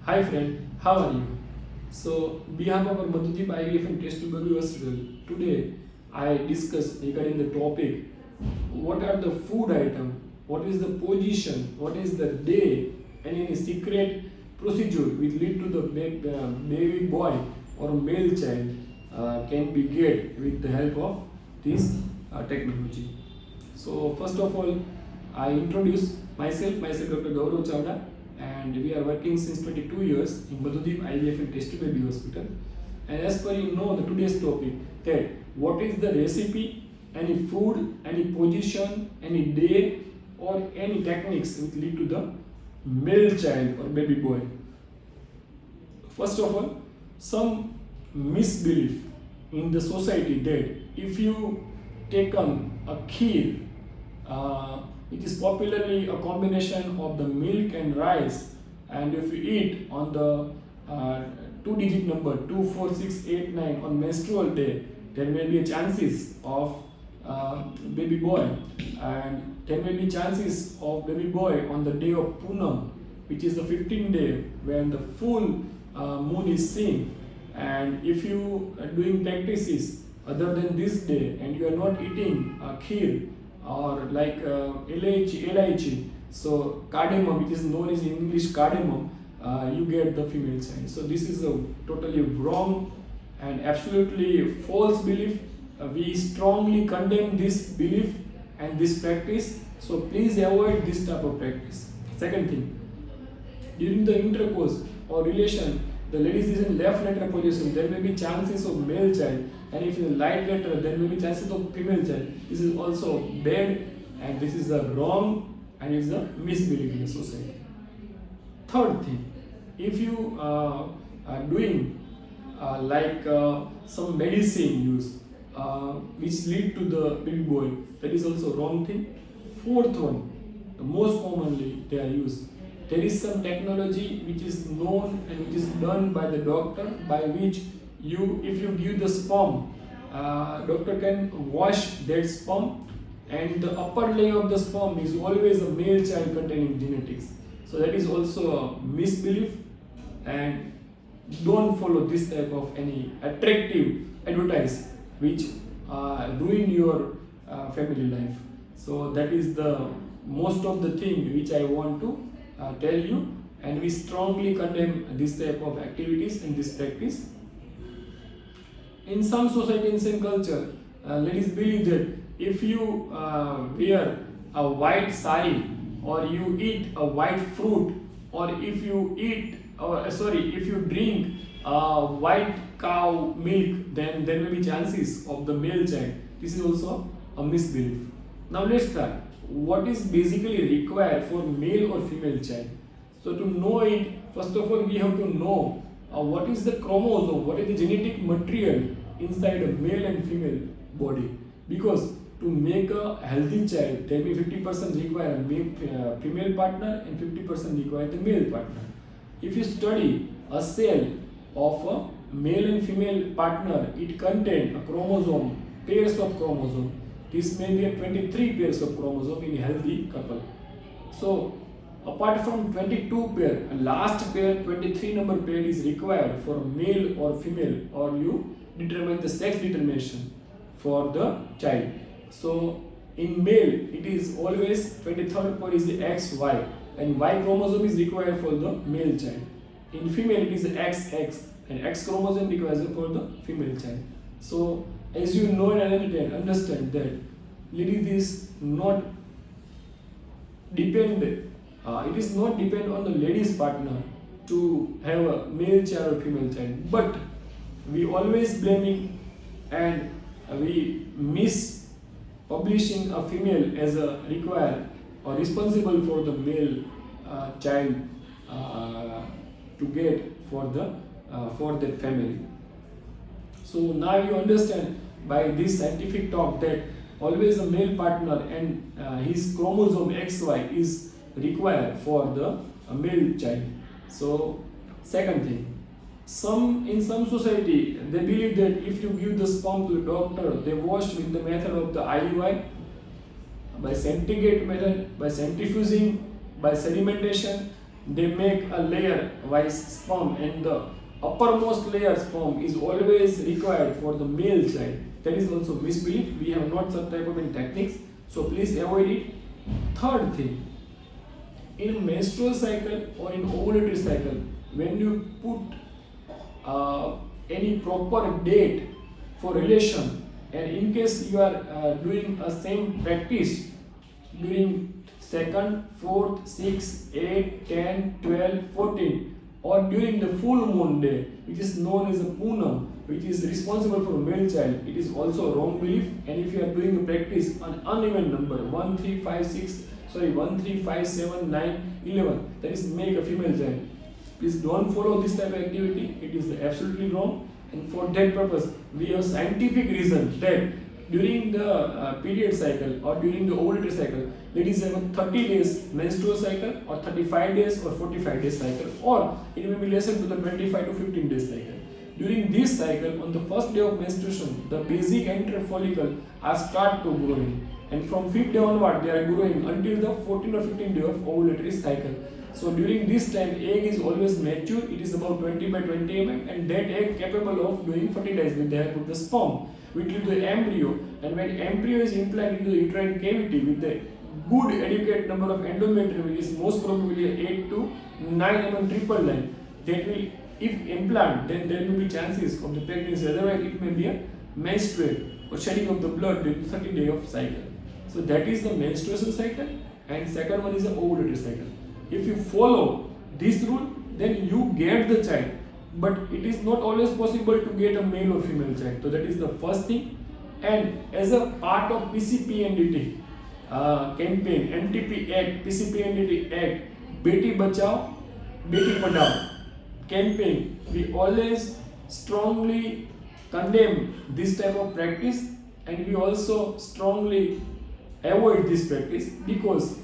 Hi friend, how are you? So, behalf of our MADHUDEEP IVF and Test Tube Baby Hospital, today I discuss regarding the topic what are the food item, what is the position, what is the day, and any secret procedure which lead to the baby boy or male child can be get with the help of this technology. So, first of all, I introduce myself Dr. Gaurav Chavda, and we are working since 22 years in MADHUDEEP IVF and Test Baby Hospital. And as per you know, the today's topic that what is the recipe, any food, any position, any day, or any techniques which lead to the male child or baby boy. First of all, some misbelief in the society that if you take on a kheer, it is popularly a combination of the milk and rice, and if you eat on the two-digit number 2, 4, 6, 8, 9 on menstrual day, there may be a chances of baby boy, and there may be chances of baby boy on the day of Poonam, which is the 15th day when the full moon is seen. And if you are doing practices other than this day and you are not eating kheer or like elaichi, so cardamom, which is known as in English cardamom, you get the female child. So this is a totally wrong and absolutely false belief. We strongly condemn this belief and this practice. So please avoid this type of practice. Second thing, during the intercourse or relation, the ladies is in left lateral position, there may be chances of male child, and if in right lateral, there may be chances of female child. This is also bad, and this is the wrong, and is a misbelief in the society. Third thing, if you are doing some medicine use which lead to the baby boy, that is also wrong thing. Fourth one, the most commonly they are used, there is some technology which is known and which is done by the doctor, by which if you give the sperm, doctor can wash that sperm, and the upper layer of the sperm is always a male child containing genetics. So that is also a misbelief, and don't follow this type of any attractive advertise which ruin your family life. So that is the most of the thing which I want to tell you, and we strongly condemn this type of activities and this practice. In some societies and culture, ladies believe that if you wear a white sari, or you eat a white fruit, or if you if you drink white cow milk, then there may be chances of the male child. This is also a misbelief. Now let's start. What is basically required for male or female child? So to know it, first of all, we have to know what is the chromosome, what is the genetic material inside a male and female body. Because to make a healthy child, there may 50% require a female partner and 50% require the male partner. If you study a cell of a male and female partner, it contains a chromosome, pairs of chromosome. This may be a 23 pairs of chromosome in a healthy couple. So apart from 22 pair, a last pair, 23 number pair is required for male or female, or you determine the sex determination for the child. So in male, it is always 23rd pair is the XY, and Y chromosome is required for the male child. In female, it is the XX, and X chromosome required for the female child. So as you know and understand that ladies is not dependent. It is not depend on the lady's partner to have a male child or female child, but we always blaming and we miss publishing a female as a required or responsible for the male child to get for that family. So now you understand by this scientific talk that always a male partner and his chromosome XY is required for the male child. So second thing, in some society they believe that if you give the sperm to the doctor, they wash with the method of the IUI, by centrigate method, by centrifuging, by sedimentation, they make a layer wise sperm, and the uppermost layer sperm is always required for the male child. That is also misbelief. We have not such type of techniques, so please avoid it. Third thing, in menstrual cycle or in ovulatory cycle, when you put any proper date for relation, and in case you are doing a same practice during 2nd, 4th, 6th, 8th, 10th, 12th, 14th, or during the full moon day, which is known as a Poonam, which is responsible for male child, it is also wrong belief. And if you are doing a practice on uneven number 1, 3, 5, 6, 1, 3, 5, 7, 9, 11, that is make a female child. Please don't follow this type of activity. It is absolutely wrong. And for that purpose, we have scientific reason that during the period cycle or during the ovulatory cycle, ladies have a 30 days menstrual cycle, or 35 days or 45 days cycle, or it may be lesser to the 25 to 15 days cycle. During this cycle, on the first day of menstruation, the basic antral follicle are start to growing, and from 5th day onward they are growing until the 14 or 15 day of ovulatory cycle. So during this time, egg is always mature. It is about 20 by 20 mm, and that egg capable of doing fertilization with the help of the sperm, which lead to the embryo. And when embryo is implanted into the uterine cavity with the good adequate number of endometrium, which is most probably 8 to 9 mm triple line, that will, if implant, then there will be chances of the pregnancy. Otherwise, it may be a menstruate or shedding of the blood during 30 day of cycle. So that is the menstruation cycle, and second one is the ovulatory cycle. If you follow this rule, then you get the child, but it is not always possible to get a male or female child. So that is the first thing. And as a part of PCPNDT campaign, NTP Act, PCPNDT Act, Beti Bachao, Beti Padhao campaign, we always strongly condemn this type of practice, and we also strongly avoid this practice, because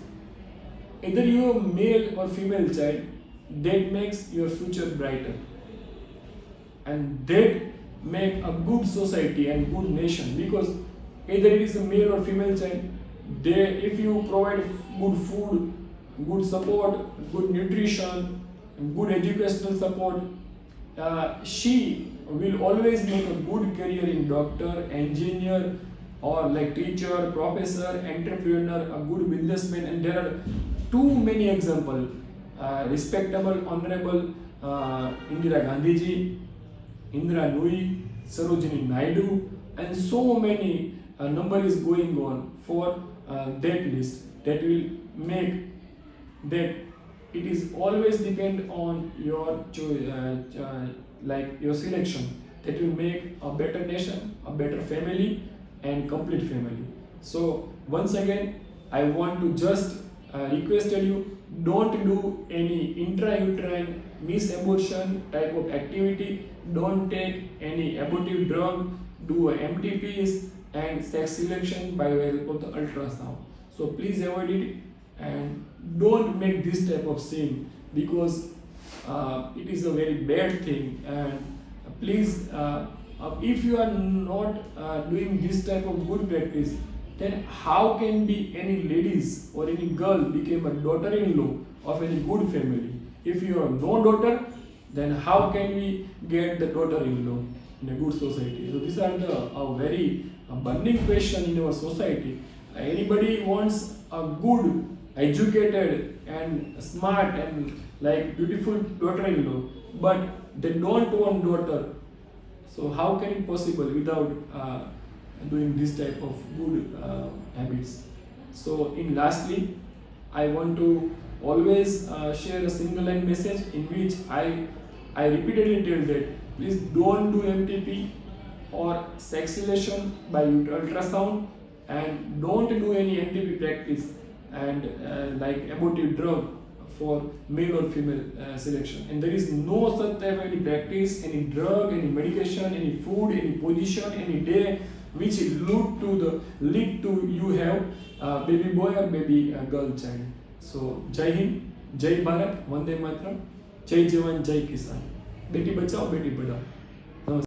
either you are male or female child, that makes your future brighter, and that make a good society and good nation. Because either it is a male or female child, if you provide good food, good support, good nutrition, good educational support, she will always make a good career in doctor, engineer, or like teacher, professor, entrepreneur, a good businessman. And there are too many examples. Respectable, honorable Indira Gandhiji, Indra Nui, Sarojini Naidu, and so many number is going on for that list. That will make that it is always depend on your choice, like your selection. That will make a better nation, a better family, and complete family. So once again, I want to just request you, don't do any intrauterine misabortion type of activity. Don't take any abortive drug, do MTPs and sex selection by way of the ultrasound. So please avoid it, and don't make this type of sin, because it is a very bad thing. And please, if you are not doing this type of good practice, then how can be any ladies or any girl become a daughter-in-law of any good family? If you have no daughter, then how can we get the daughter-in-law in a good society? So these are the very burning question in our society. Anybody wants a good, educated and smart and like beautiful daughter-in-law, but they don't want daughter. So how can it possible without doing this type of good habits? So in lastly, I want to always share a single line message in which I repeatedly tell that please don't do MTP or sex selection by ultrasound, and don't do any MTP practice and like abortive drug for male or female selection. And there is no such type of any practice, any drug, any medication, any food, any position, any day which lead to you have baby boy or baby girl child. So Jai Hind, Jai Bharat, Vande Mataram, Jai Jawan, Jai Kisan. Beti Bachao, Beti Padhao.